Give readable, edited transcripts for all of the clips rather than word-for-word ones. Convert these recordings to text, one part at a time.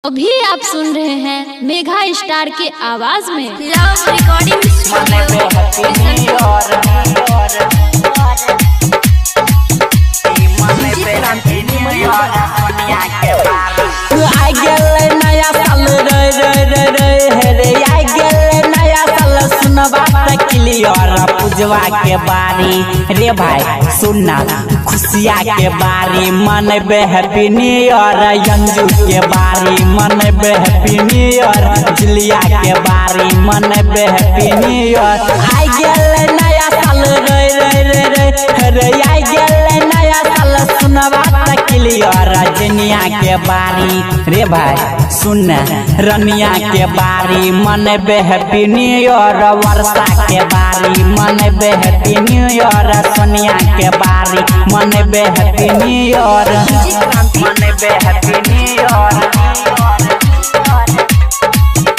अभी आप सुन रहे हैं मेघा स्टार के आवाज में लव रिकॉर्डिंग नया साल नया साल सुनवा क्लियर पूजवा के बारी रे भाई सुनना खुशिया के बारी मनबे हैप्पी न्यू ईयर यंजू के बारी मनबे हैप्पी न्यू ईयर जुलिया के बारी मनबे हैप्पी न्यू ईयर आई गेल नया साल रे रे रे रे रे आई गेल नया साल सुनवा क्लियर जनिया के बारी रे भाई सुन रनिया के बारी मनबे हैप्पी न्यू ईयर वर्षा के बारी मनबे हैप्पी न्यू ईयर सोनिया के बारी मनबे हैप्पी न्यू ईयर मनबे हैप्पी न्यू ईयर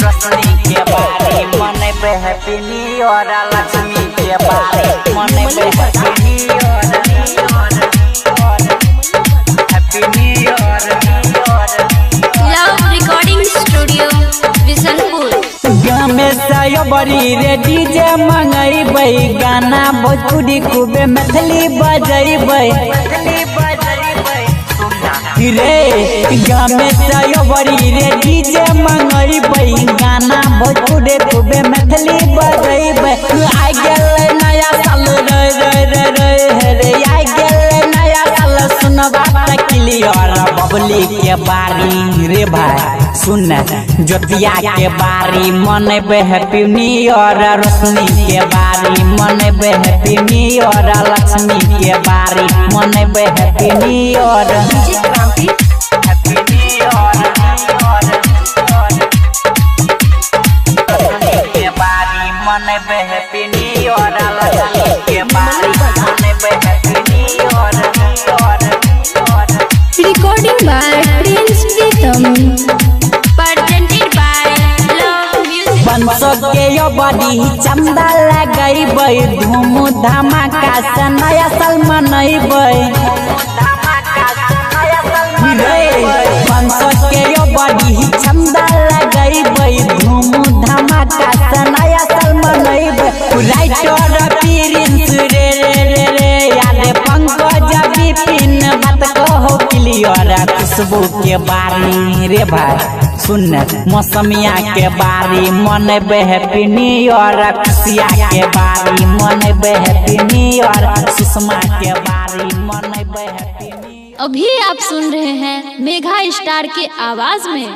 रोशनी के बारी मनबे हैप्पी न्यू ईयर लक्ष्मी के बारी मनबे happy new year happy new year love recording studio Bishanpur में बड़ी रे डीजे मंगैबै गाना भोजपुरी खूबे मैथिली बजैबै रे गामे बड़ी रे डीजे मंगैबै गाना भोजपुरी खूबे मैथिली बजैबै आई गेल नया साल रे रे रे रे रे आई गेल नया साल सुनवा क्लियर बबली के बारी रे भाई सुन ज्योतिया के बारी मनबे हैप्पी न्यू ईयर रोशनी के बारी मनबे हैप्पी न्यू ईयर लक्ष्मी के बारी मनबे happy new year happy new year के बारी मनबे हैप्पी न्यू ईयर लक्ष्मी के बारी मनबे happy new year recording by Prince Pritam के यो बड़ी चंदा लगैबै धूम धमाका से नया साल मनैबै के यो बड़ी चंदा लगैबै धूम धमाका से नया साल मनैबै राइटर प्रिंस रे रे रे रे याद पंकज विपिन बात कहो क्लियर खुशबू के बारी रे भाई सुन मौसमिया के बारी मनबे हैप्पी न्यू ईयर खुशिया के बारी मनबे हैप्पी न्यू ईयर सुषमा के बारी मनबे हैप्पी न्यू ईयर। अभी आप सुन रहे हैं मेघा स्टार के आवाज में